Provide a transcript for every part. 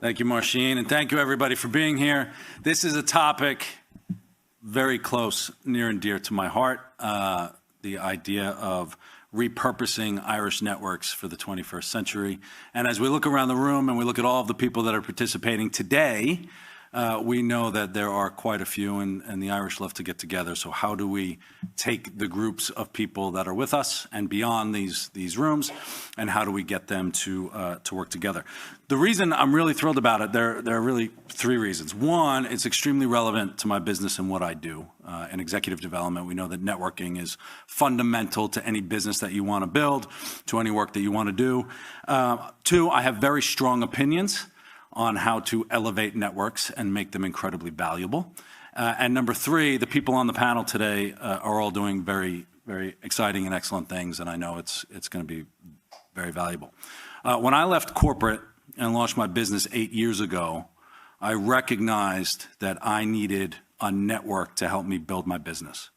Thank you, Marcin, and thank you, everybody, for being here. This is a topic very close, near and dear to my heart, the idea of repurposing Irish networks for the 21st century. And as we look around the room and we look at all of the people that are participating today, we know that there are quite a few, and the Irish love to get together. So how do we take the groups of people that are with us and beyond these rooms, and how do we get them to work together? The reason I'm really thrilled about it, there are really three reasons. One, it's extremely relevant to my business and what I do in executive development. We know that networking is fundamental to any business that you want to build, to any work that you want to do. Two, I have very strong opinions on how to elevate networks and make them incredibly valuable. And number three, the people on the panel today are all doing very, very exciting and excellent things, and I know it's going to be very valuable. When I left corporate and launched my business 8 years ago, I recognized that I needed a network to help me build my business.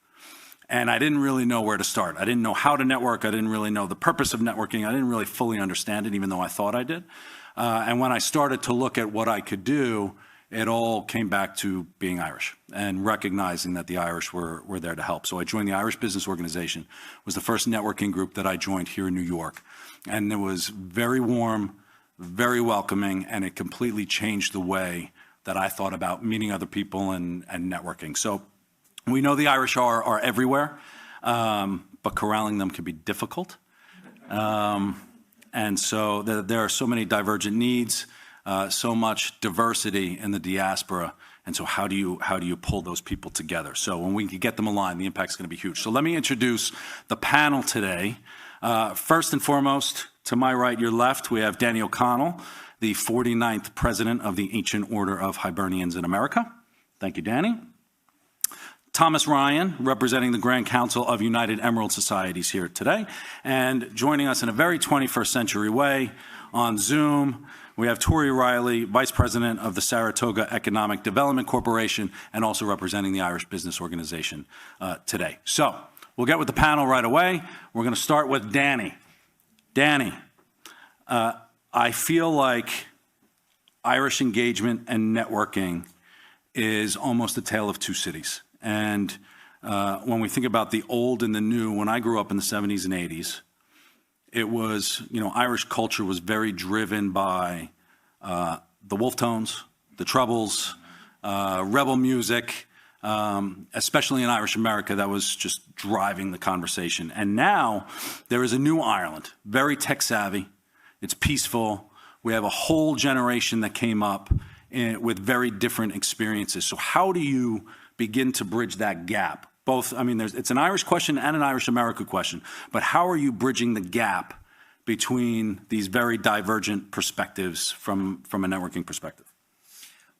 And I didn't really know where to start. I didn't know how to network. I didn't really know the purpose of networking. I didn't really fully understand it, even though I thought I did. And when I started to look at what I could do, it all came back to being Irish and recognizing that the Irish were there to help. So I joined the Irish Business Organization. It was the first networking group that I joined here in New York. And it was very warm, very welcoming, and it completely changed the way that I thought about meeting other people and networking. So we know the Irish are everywhere, but corralling them can be difficult. And so there are so many divergent needs, so much diversity in the diaspora. And so how do you pull those people together? So when we can get them aligned, the impact's going to be huge. So let me introduce the panel today. First and foremost, to my right, your left, we have Danny O'Connell, the 49th president of the Ancient Order of Hibernians in America. Thank you, Danny. Thomas Ryan, representing the Grand Council of United Emerald Societies here today. And joining us in a very 21st century way on Zoom, we have Tori Riley, Vice President of the Saratoga Economic Development Corporation, and also representing the Irish Business Organization today. So we'll get with the panel right away. We're going to start with Danny. Danny, I feel like Irish engagement and networking is almost a tale of two cities. And when we think about the old and the new, when I grew up in the 70s and 80s, it was, Irish culture was very driven by the Wolf Tones, the Troubles, rebel music, especially in Irish America, that was just driving the conversation. And now there is a new Ireland, very tech savvy. It's peaceful. We have a whole generation that came up with very different experiences. So how do you begin to bridge that gap? Both, it's an Irish question and an Irish America question, but how are you bridging the gap between these very divergent perspectives from a networking perspective?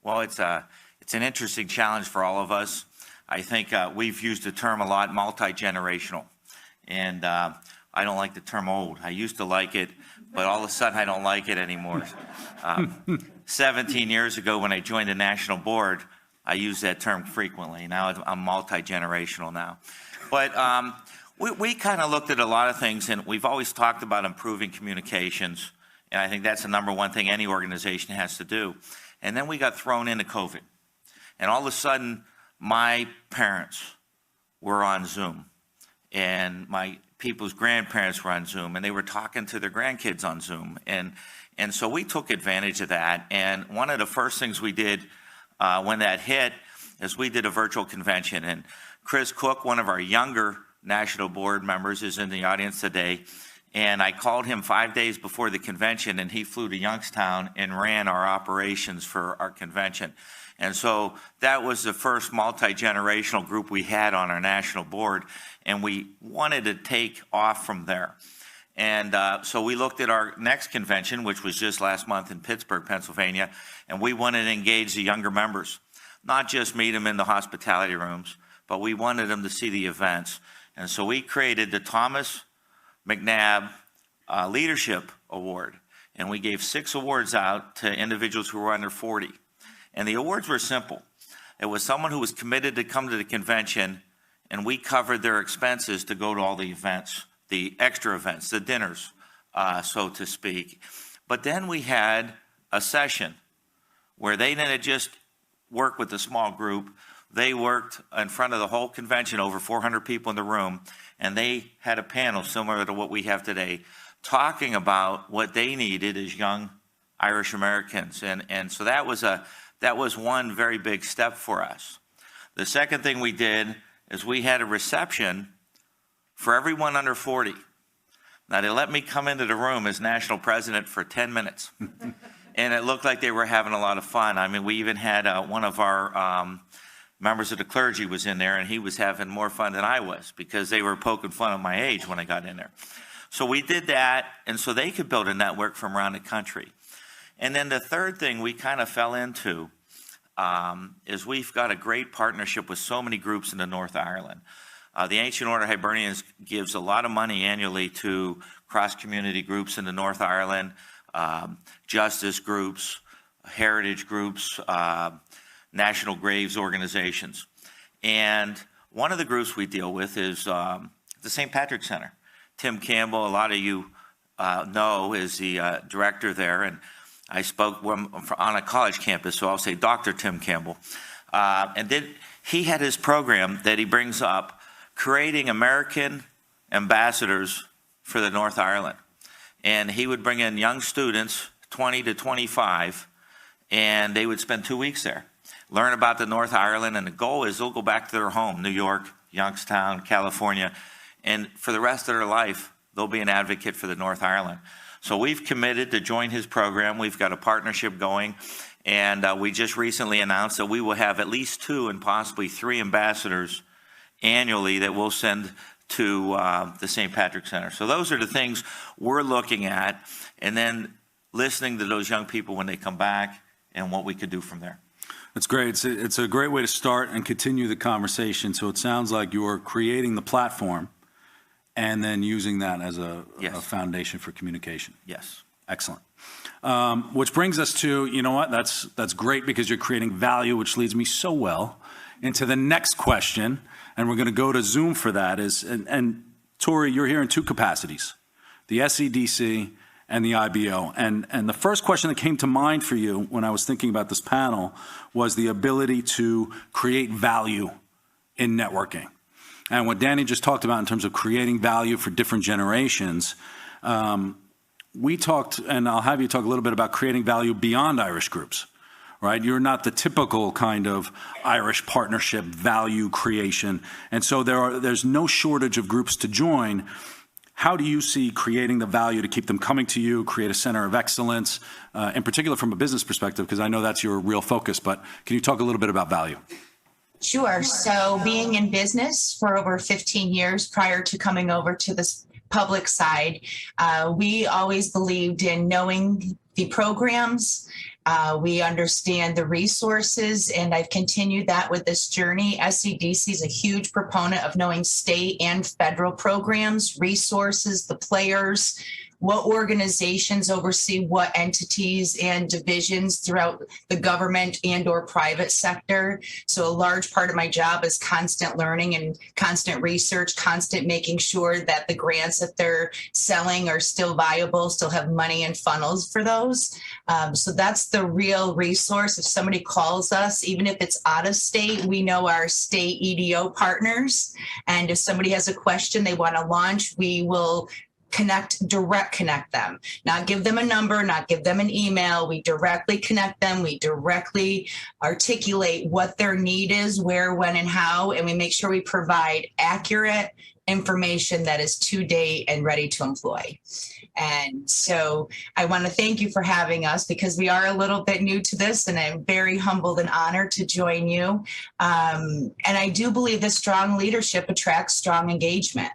Well, it's an interesting challenge for all of us. I think we've used the term a lot, multi-generational, and I don't like the term old. I used to like it, but all of a sudden I don't like it anymore. 17 years ago when I joined the national board, I use that term frequently. Now I'm multi-generational now. But we kind of looked at a lot of things, and we've always talked about improving communications, and I think that's the number one thing any organization has to do. And then we got thrown into COVID. And all of a sudden, my parents were on Zoom, and my people's grandparents were on Zoom, and they were talking to their grandkids on Zoom. And so we took advantage of that, and one of the first things we did when that hit is we did a virtual convention. And Chris Cook, one of our younger national board members, is in the audience today. And I called him 5 days before the convention, and he flew to Youngstown and ran our operations for our convention. And so that was the first multi-generational group we had on our national board, and we wanted to take off from there. And so we looked at our next convention, which was just last month in Pittsburgh, Pennsylvania, and we wanted to engage the younger members, not just meet them in the hospitality rooms, but we wanted them to see the events. And so we created the Thomas McNabb Leadership Award, and we gave 6 awards out to individuals who were under 40. And the awards were simple. It was someone who was committed to come to the convention, and we covered their expenses to go to all the events, the extra events, the dinners, so to speak. But then we had a session where they didn't just work with a small group. They worked in front of the whole convention, over 400 people in the room, and they had a panel similar to what we have today, talking about what they needed as young Irish Americans. And so that was one very big step for us. The second thing we did is we had a reception for everyone under 40. Now, they let me come into the room as national president for 10 minutes. And it looked like they were having a lot of fun. I mean, we even had one of our members of the clergy was in there, and he was having more fun than I was because they were poking fun at my age when I got in there. So we did that, and so they could build a network from around the country. And then the third thing we kind of fell into is we've got a great partnership with so many groups in the North Ireland. The Ancient Order of Hibernians gives a lot of money annually to cross-community groups in the North Ireland, justice groups, heritage groups, national graves organizations. And one of the groups we deal with is the St. Patrick's Center. Tim Campbell, a lot of you know, is the director there. And I spoke on a college campus, so I'll say Dr. Tim Campbell. And then he had his program that he brings up, creating American ambassadors for the North Ireland. And he would bring in young students, 20 to 25, and they would spend 2 weeks there, learn about the North Ireland, and the goal is they'll go back to their home, New York, Youngstown, California, and for the rest of their life, they'll be an advocate for the North Ireland. So we've committed to join his program. We've got a partnership going, and we just recently announced that we will have at least 2 and possibly 3 ambassadors annually that we'll send to the St. Patrick's Center. So those are the things we're looking at, and then listening to those young people when they come back and what we could do from there. That's great. It's a great way to start and continue the conversation. So it sounds like you're creating the platform and then using that as a foundation for communication. Yes. Excellent. Which brings us to, you know what, that's great because you're creating value, which leads me so well into the next question. And we're going to go to Zoom for that. And Tori, you're here in 2 capacities, the SEDC and the IBO. And the first question that came to mind for you when I was thinking about this panel was the ability to create value in networking. And what Danny just talked about in terms of creating value for different generations, we talked, and I'll have you talk a little bit about creating value beyond Irish groups. Right? You're not the typical kind of Irish partnership value creation. And so there's no shortage of groups to join. How do you see creating the value to keep them coming to you, create a center of excellence, in particular from a business perspective, because I know that's your real focus, but can you talk a little bit about value? Sure. So being in business for over 15 years prior to coming over to this public side, we always believed in knowing the programs. We understand the resources, and I've continued that with this journey. SEDC is a huge proponent of knowing state and federal programs, resources, the players, what organizations oversee what entities and divisions throughout the government and or private sector. So a large part of my job is constant learning and constant research, constant making sure that the grants that they're selling are still viable, still have money and funnels for those. So that's the real resource. If somebody calls us, even if it's out of state, we know our state EDO partners. And if somebody has a question they want to launch, we will direct connect them, not give them a number, not give them an email. We directly connect them. We directly articulate what their need is, where, when, and how, and we make sure we provide accurate information that is to date and ready to employ. And so I want to thank you for having us, because we are a little bit new to this, and I'm very humbled and honored to join you. And I do believe that strong leadership attracts strong engagement.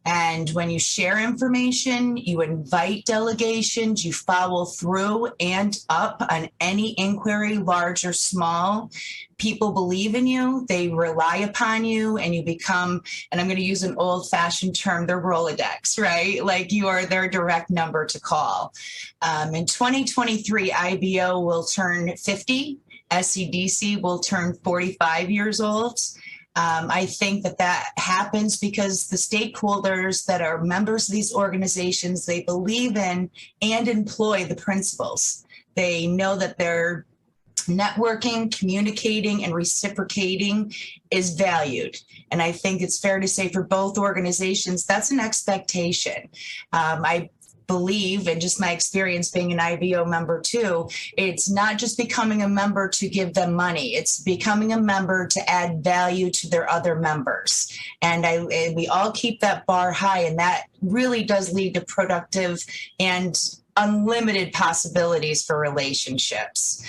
And when you share information, you invite delegations, you follow through and up on any inquiry, large or small. People believe in you, they rely upon you, and you become, and I'm going to use an old-fashioned term, their Rolodex, right? Like you are their direct number to call. In 2023, IBO will turn 50. SEDC will turn 45 years old. I think that happens because the stakeholders that are members of these organizations, they believe in and employ the principles. They know that they're networking, communicating, and reciprocating is valued. And I think it's fair to say for both organizations, that's an expectation. I believe, and just my experience being an IVO member too, it's not just becoming a member to give them money. It's becoming a member to add value to their other members. And we all keep that bar high, and that really does lead to productive and unlimited possibilities for relationships.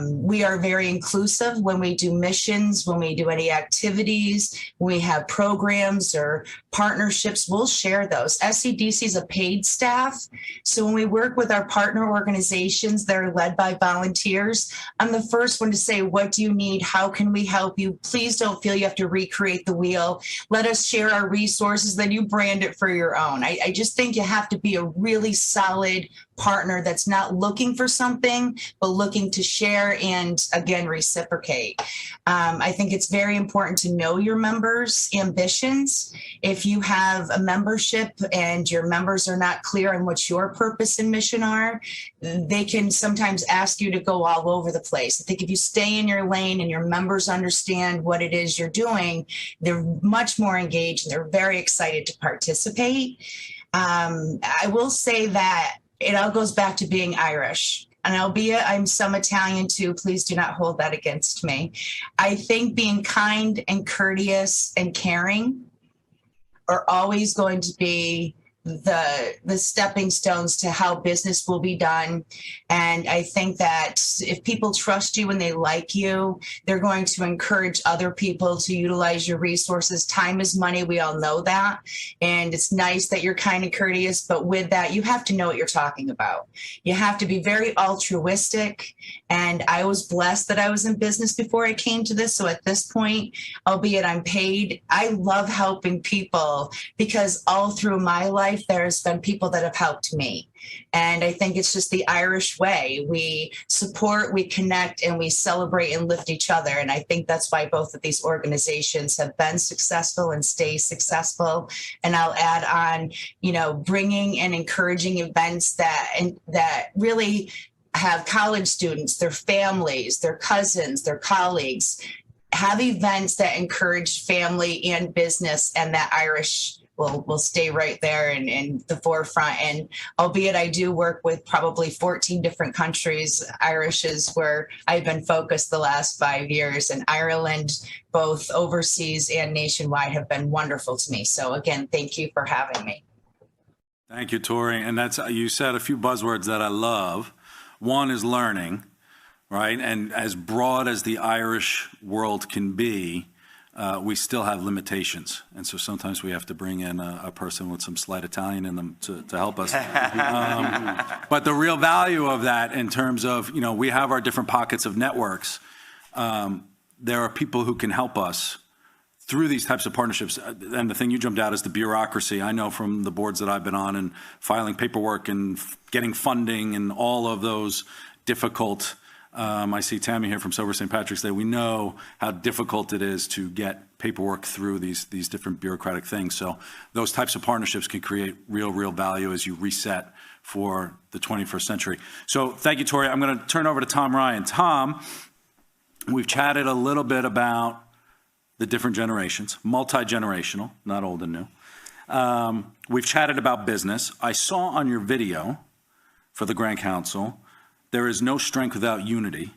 We are very inclusive when we do missions, when we do any activities, when we have programs or partnerships, we'll share those. SCDC is a paid staff. So when we work with our partner organizations that are led by volunteers, I'm the first one to say, what do you need? How can we help you? Please don't feel you have to recreate the wheel. Let us share our resources, then you brand it for your own. I just think you have to be a really solid partner that's not looking for something, but looking to share and, again, reciprocate. I think it's very important to know your members' ambitions. If you have a membership and your members are not clear on what your purpose and mission are, they can sometimes ask you to go all over the place. I think if you stay in your lane and your members understand what it is you're doing, they're much more engaged and they're very excited to participate. I will say that it all goes back to being Irish. And albeit I'm some Italian too, please do not hold that against me. I think being kind and courteous and caring are always going to be the stepping stones to how business will be done. And I think that if people trust you and they like you, they're going to encourage other people to utilize your resources. Time is money. We all know that. And it's nice that you're kind and courteous, but with that, you have to know what you're talking about. You have to be very altruistic. And I was blessed that I was in business before I came to this. So at this point, albeit I'm paid, I love helping people because all through my life, there's been people that have helped me. And I think it's just the Irish way. We support, we connect, and we celebrate and lift each other. And I think that's why both of these organizations have been successful and stay successful. And I'll add on, bringing and encouraging events that really have college students, their families, their cousins, their colleagues, have events that encourage family and business, and that Irish will stay right there in the forefront. And albeit I do work with probably 14 different countries, Irish is where I've been focused the last 5 years, and Ireland, both overseas and nationwide, have been wonderful to me. So again, thank you for having me. Thank you, Tori. And you said a few buzzwords that I love. One is learning, right? And as broad as the Irish world can be, we still have limitations. And so sometimes we have to bring in a person with some slight Italian in them to help us. But the real value of that in terms of, we have our different pockets of networks. There are people who can help us through these types of partnerships. And the thing you jumped out is the bureaucracy. I know from the boards that I've been on and filing paperwork and getting funding and all of those difficult I see Tammy here from Sober St. Patrick's Day. We know how difficult it is to get paperwork through these different bureaucratic things. So those types of partnerships can create real value as you reset for the 21st century. So thank you, Tori. I'm going to turn over to Tom Ryan. Tom, we've chatted a little bit about the different generations, multi-generational, not old and new. We've chatted about business. I saw on your video for the Grand Council, there is no strength without unity,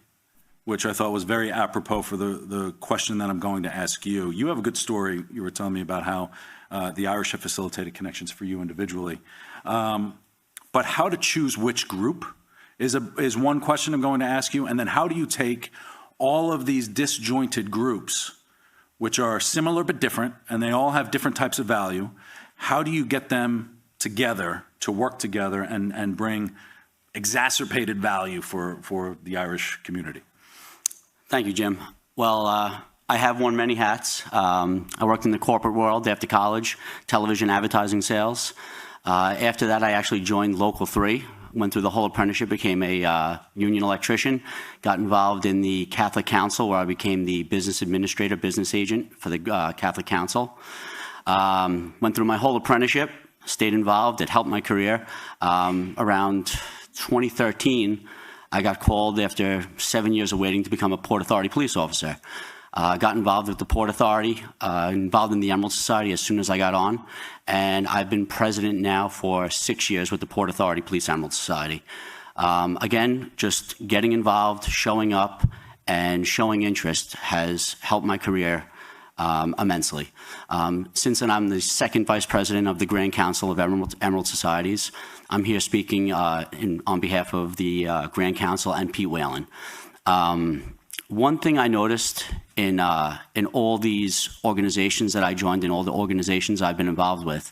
which I thought was very apropos for the question that I'm going to ask you. You have a good story. You were telling me about how the Irish have facilitated connections for you individually. But how to choose which group is one question I'm going to ask you. And then how do you take all of these disjointed groups, which are similar but different, and they all have different types of value, how do you get them together to work together and bring exacerbated value for the Irish community? Thank you, Jim. Well, I have worn many hats. I worked in the corporate world after college, television advertising sales. After that, I actually joined Local 3, went through the whole apprenticeship, became a union electrician, got involved in the Catholic Council, where I became the business administrator, business agent for the Catholic Council. Went through my whole apprenticeship, stayed involved. It helped my career. Around 2013, I got called after 7 years of waiting to become a Port Authority police officer. Got involved with the Port Authority, involved in the Emerald Society as soon as I got on, and I've been president now for 6 years with the Port Authority Police Emerald Society. Again, just getting involved, showing up, and showing interest has helped my career immensely. Since then, I'm the second vice president of the Grand Council of Emerald Societies. I'm here speaking on behalf of the Grand Council and Pete Whalen. One thing I noticed in all these organizations that I joined, in all the organizations I've been involved with,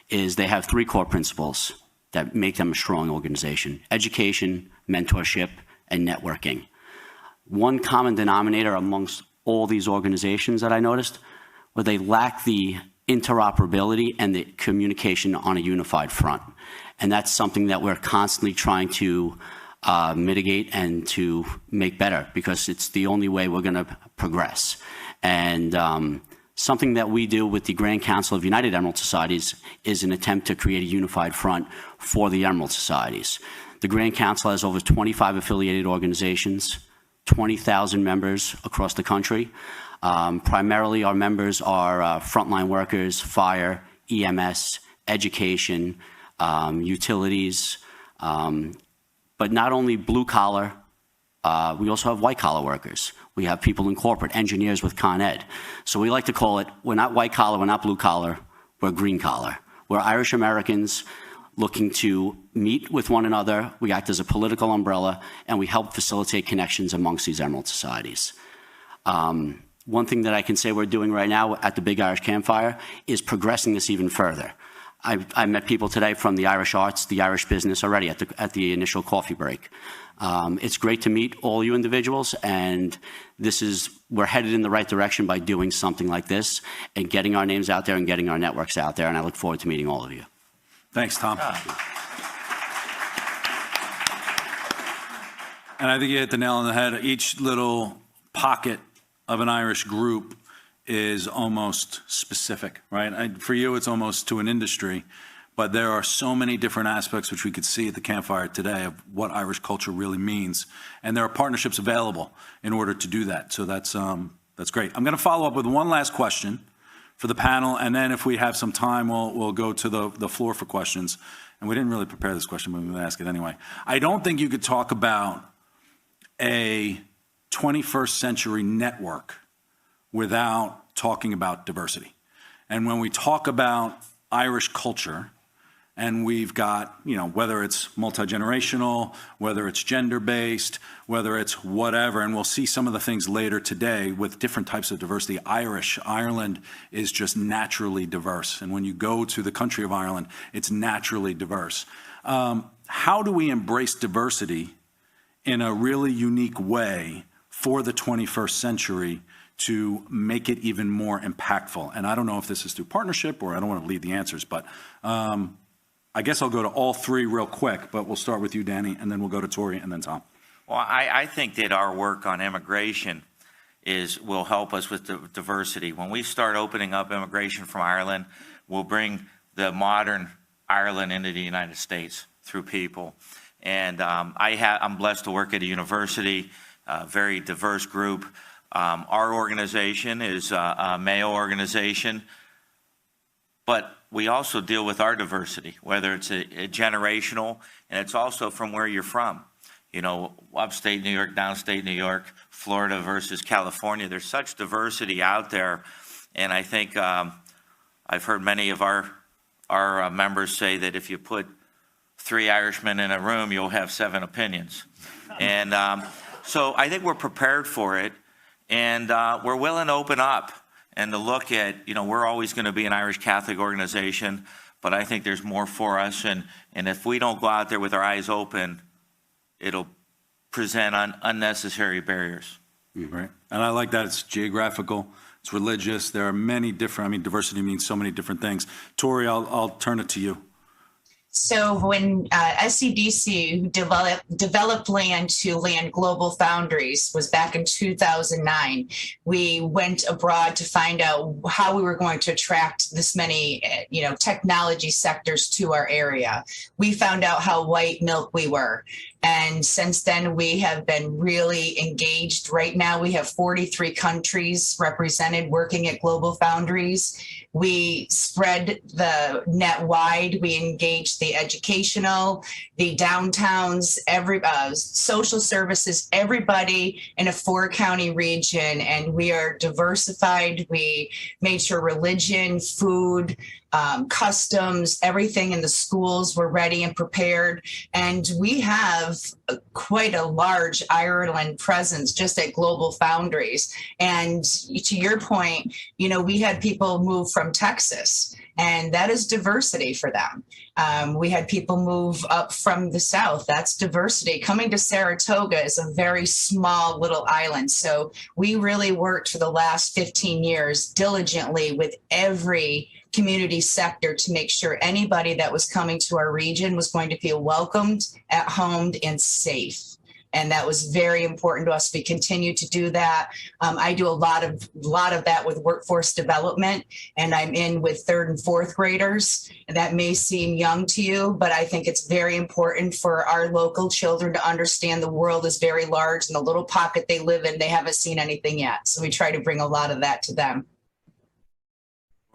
is they have three core principles that make them a strong organization: education, mentorship, and networking. One common denominator amongst all these organizations that I noticed where they lack the interoperability and the communication on a unified front. And that's something that we're constantly trying to mitigate and to make better, because it's the only way we're going to progress. And something that we do with the Grand Council of United Emerald Societies is an attempt to create a unified front for the Emerald Societies. The Grand Council has over 25 affiliated organizations, 20,000 members across the country. Primarily, our members are frontline workers, fire, EMS, education, utilities, but not only blue collar, we also have white collar workers. We have people in corporate, engineers with Con Ed. So we like to call it, we're not white collar, we're not blue collar, we're green collar. We're Irish Americans looking to meet with one another. We act as a political umbrella, and we help facilitate connections amongst these Emerald Societies. One thing that I can say we're doing right now at the Big Irish Campfire is progressing this even further. I met people today from the Irish arts, the Irish business already at the initial coffee break. It's great to meet all you individuals, and we're headed in the right direction by doing something like this and getting our names out there and getting our networks out there, and I look forward to meeting all of you. Thanks, Tom. And I think you hit the nail on the head. Each little pocket of an Irish group is almost specific, right? For you, it's almost to an industry, but there are so many different aspects which we could see at the campfire today of what Irish culture really means. And there are partnerships available in order to do that. So that's great. I'm going to follow up with one last question for the panel, and then if we have some time, we'll go to the floor for questions. And we didn't really prepare this question, but we're going to ask it anyway. I don't think you could talk about a 21st century network without talking about diversity. And when we talk about Irish culture, and we've got, whether it's multi-generational, whether it's gender-based, whether it's whatever, and we'll see some of the things later today with different types of diversity. Ireland is just naturally diverse. And when you go to the country of Ireland, it's naturally diverse. How do we embrace diversity in a really unique way for the 21st century to make it even more impactful? And I don't know if this is through partnership, or I don't want to lead the answers, but I guess I'll go to all three real quick, but we'll start with you, Danny, and then we'll go to Tori and then Tom. Well, I think that our work on immigration will help us with the diversity. When we start opening up immigration from Ireland, we'll bring the modern Ireland into the United States through people. And I'm blessed to work at a university, a very diverse group. Our organization is a Mayo organization, but we also deal with our diversity, whether it's a generational, and it's also from where you're from. Upstate New York, downstate New York, Florida versus California. There's such diversity out there, and I think I've heard many of our members say that if you put 3 Irishmen in a room, you'll have 7 opinions. And so I think we're prepared for it, and we're willing to open up and to look at, we're always going to be an Irish Catholic organization, but I think there's more for us. And if we don't go out there with our eyes open, it'll present unnecessary barriers. Right. And I like that. It's geographical, it's religious. There are many different, diversity means so many different things. Tori, I'll turn it to you. So when SCDC developed land to land global foundries was back in 2009. We went abroad to find out how we were going to attract this many, technology sectors to our area. We found out how white milk we were. And since then, we have been really engaged. Right now, we have 43 countries represented working at Global Foundries. We spread the net wide. We engage the educational, the downtowns, social services, everybody in a 4-county region. And we are diversified. We made sure religion, food, customs, everything in the schools were ready and prepared. And we have quite a large Ireland presence just at Global Foundries. And to your point, we had people move from Texas, and that is diversity for them. We had people move up from the South. That's diversity. Coming to Saratoga is a very small little island. So we really worked for the last 15 years diligently with every community sector to make sure anybody that was coming to our region was going to feel welcomed, at home, and safe. And that was very important to us. We continue to do that. I do a lot of that with workforce development, and I'm in with 3rd and 4th graders. And that may seem young to you, but I think it's very important for our local children to understand the world is very large, and the little pocket they live in, they haven't seen anything yet. So we try to bring a lot of that to them.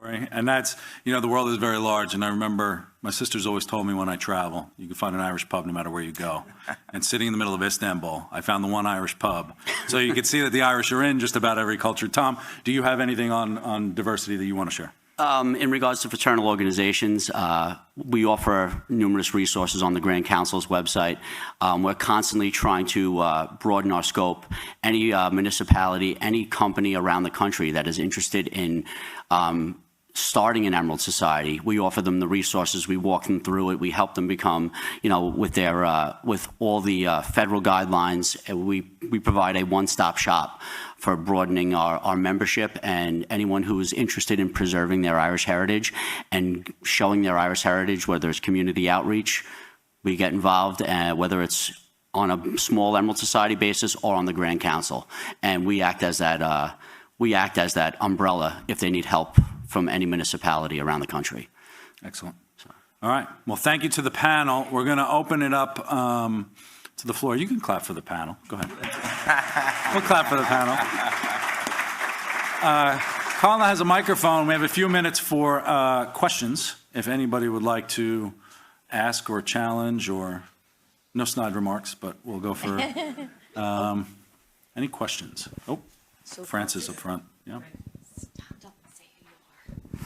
And that's, the world is very large. And I remember my sisters always told me when I travel, you can find an Irish pub no matter where you go. And sitting in the middle of Istanbul, I found the one Irish pub. So you can see that the Irish are in just about every culture. Tom, do you have anything on diversity that you want to share? In regards to fraternal organizations, we offer numerous resources on the Grand Council's website. We're constantly trying to broaden our scope. Any municipality, any company around the country that is interested in starting an Emerald Society, we offer them the resources. We walk them through it. We help them become, with all the federal guidelines. We provide a one-stop shop for broadening our membership, and anyone who is interested in preserving their Irish heritage and showing their Irish heritage, whether it's community outreach, we get involved, whether it's on a small Emerald Society basis or on the Grand Council, and we act as that umbrella if they need help from any municipality around the country. Excellent. All right. Well, thank you to the panel. We're going to open it up to the floor. You can clap for the panel. Go ahead. We'll clap for the panel. Carla has a microphone. We have a few minutes for questions. If anybody would like to ask or challenge, or no snide remarks, but we'll go for any questions. Oh, Francis up front. Yeah.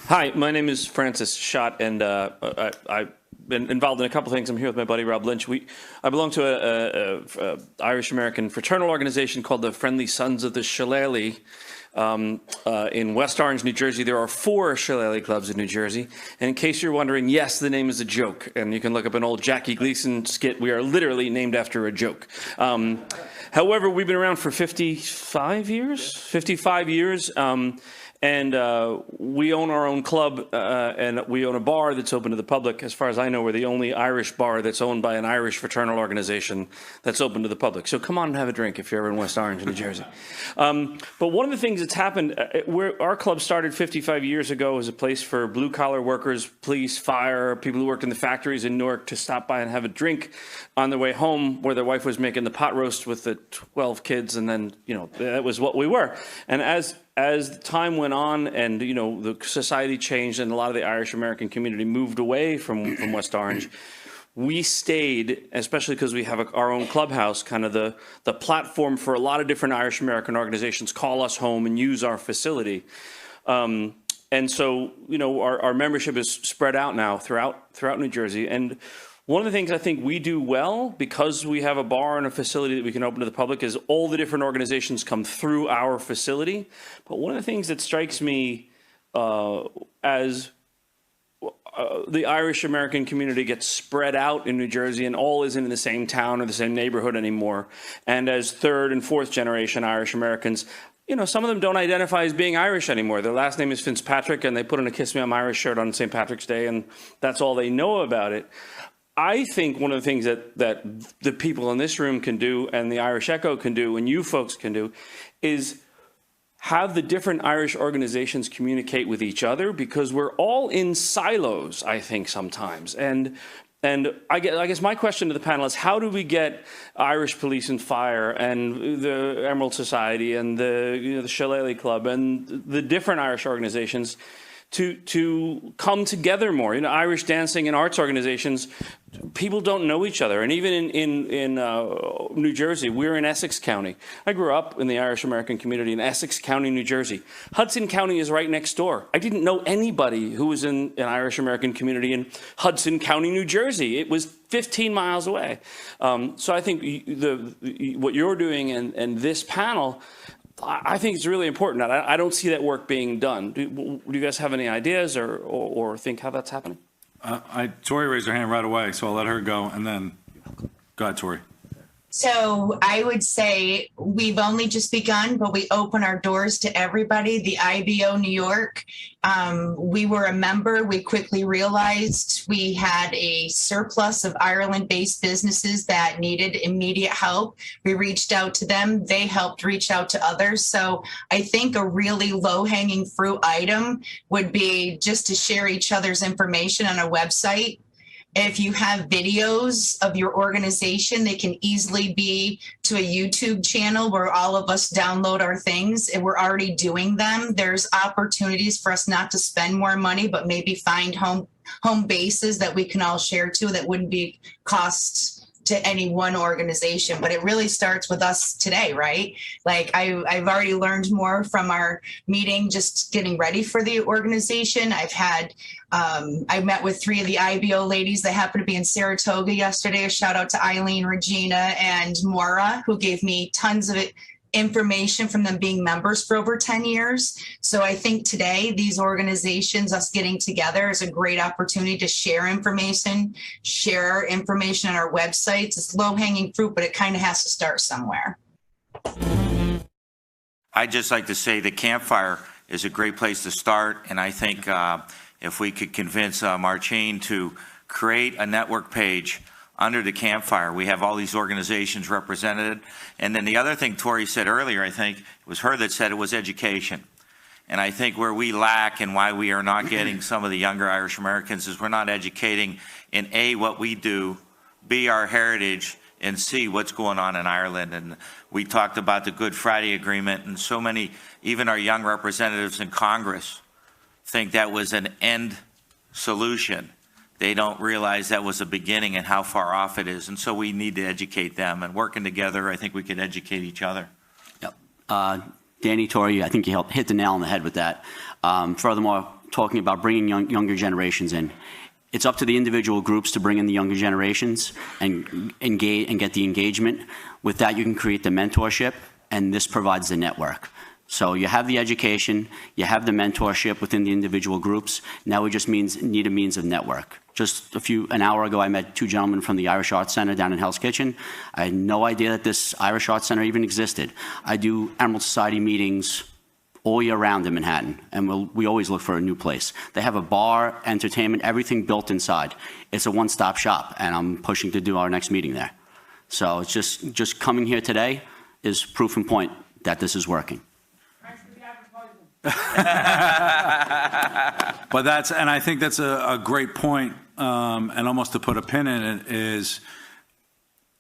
Hi, my name is Francis Schott, and I've been involved in a couple things. I'm here with my buddy Rob Lynch. I belong to a Irish-American fraternal organization called the Friendly Sons of the Shillelagh. In West Orange, New Jersey, there are 4 Shillelagh clubs in New Jersey. And in case you're wondering, yes, the name is a joke. And you can look up an old Jackie Gleason skit. We are literally named after a joke. However, we've been around for 55 years. And we own our own club, and we own a bar that's open to the public. As far as I know, we're the only Irish bar that's owned by an Irish fraternal organization that's open to the public. So come on and have a drink if you're ever in West Orange, New Jersey. But one of the things that's happened, our club started 55 years ago as a place for blue-collar workers, police, fire, people who worked in the factories in Newark to stop by and have a drink on their way home, where their wife was making the pot roast with the 12 kids, and then, that was what we were. And as time went on, and the society changed, and a lot of the Irish American community moved away from West Orange, we stayed, especially because we have our own clubhouse, kind of the platform for a lot of different Irish American organizations call us home and use our facility. And so our membership is spread out now throughout New Jersey. And one of the things I think we do well, because we have a bar and a facility that we can open to the public, is all the different organizations come through our facility. But one of the things that strikes me as the Irish American community gets spread out in New Jersey and all isn't in the same town or the same neighborhood anymore. And as 3rd and 4th generation Irish Americans, some of them don't identify as being Irish anymore. Their last name is Fitzpatrick, and they put on a Kiss Me I'm Irish shirt on St. Patrick's Day, and that's all they know about it. I think one of the things that the people in this room can do, and the Irish Echo can do, and you folks can do, is have the different Irish organizations communicate with each other, because we're all in silos, I think, sometimes. And And I guess my question to the panel is, how do we get Irish Police and Fire and the Emerald Society and the Shillelagh Club and the different Irish organizations to come together more? Irish dancing and arts organizations, people don't know each other. And even in New Jersey, we're in Essex County. I grew up in the Irish American community in Essex County, New Jersey. Hudson County is right next door. I didn't know anybody who was in an Irish American community in Hudson County, New Jersey. It was 15 miles away. So I think what you're doing and this panel, I think it's really important. I don't see that work being done. Do you guys have any ideas or think how that's happening? Tori raised her hand right away, so I'll let her go, and then go ahead, Tori. So I would say we've only just begun, but we open our doors to everybody. The IBO New York, we were a member. We quickly realized we had a surplus of Ireland-based businesses that needed immediate help. We reached out to them. They helped reach out to others. So I think a really low-hanging fruit item would be just to share each other's information on a website. If you have videos of your organization, they can easily be to a YouTube channel where all of us download our things, and we're already doing them. There's opportunities for us not to spend more money, but maybe find home bases that we can all share to that wouldn't be costs to any one organization. But it really starts with us today, right? Like I've already learned more from our meeting, just getting ready for the organization. I met with 3 of the IBO ladies that happened to be in Saratoga yesterday. A shout out to Eileen, Regina, and Maura, who gave me tons of information from them being members for over 10 years. So I think today, these organizations, us getting together is a great opportunity to share information on our websites. It's low-hanging fruit, but it kind of has to start somewhere. I'd just like to say the campfire is a great place to start, and I think if we could convince Marcin to create a network page under the campfire, we have all these organizations represented. And then the other thing Tori said earlier, I think it was her that said it, was education. And I think where we lack and why we are not getting some of the younger Irish Americans is we're not educating in A, what we do, B, our heritage, and C, what's going on in Ireland. And we talked about the Good Friday Agreement, and so many, even our young representatives in Congress, think that was an end solution. They don't realize that was a beginning and how far off it is. And so we need to educate them, and working together, I think we can educate each other. Yep. Danny, Tori, I think you hit the nail on the head with that. Furthermore, talking about bringing younger generations in. It's up to the individual groups to bring in the younger generations and engage and get the engagement. With that, you can create the mentorship, and this provides the network. So you have the education, you have the mentorship within the individual groups. Now we just need a means of network. Just an hour ago, I met 2 gentlemen from the Irish Arts Center down in Hell's Kitchen. I had no idea that this Irish Arts Center even existed. I do Emerald Society meetings all year round in Manhattan, and we always look for a new place. They have a bar, entertainment, everything built inside. It's a one-stop shop, and I'm pushing to do our next meeting there. So it's just coming here today is proof and point that this is working. But I think that's a great point, and almost to put a pin in it is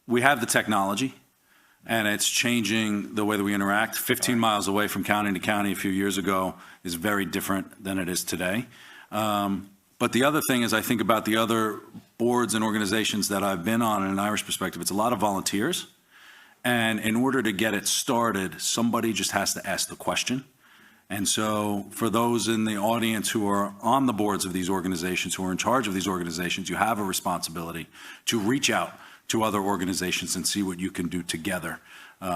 we have the technology, and it's changing the way that we interact. 15 miles away from county to county a few years ago is very different than it is today. But the other thing is, I think about the other boards and organizations that I've been on in an Irish perspective, it's a lot of volunteers. And in order to get it started, somebody just has to ask the question. And so for those in the audience who are on the boards of these organizations, who are in charge of these organizations, you have a responsibility to reach out to other organizations and see what you can do together.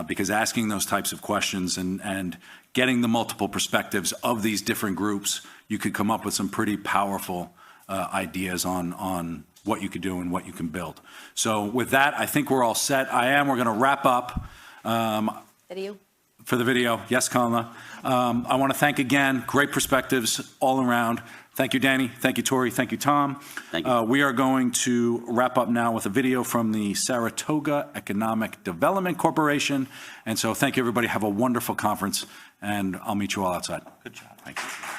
Because asking those types of questions and getting the multiple perspectives of these different groups, you could come up with some pretty powerful ideas on what you could do and what you can build. So with that, I think we're all set. We're going to wrap up. Video? For the video. Yes, Kamala. I want to thank again, great perspectives all around. Thank you, Danny. Thank you, Tori. Thank you, Tom. Thank you. We are going to wrap up now with a video from the Saratoga Economic Development Corporation. And so thank you, everybody. Have a wonderful conference, and I'll meet you all outside. Good job. Thank you.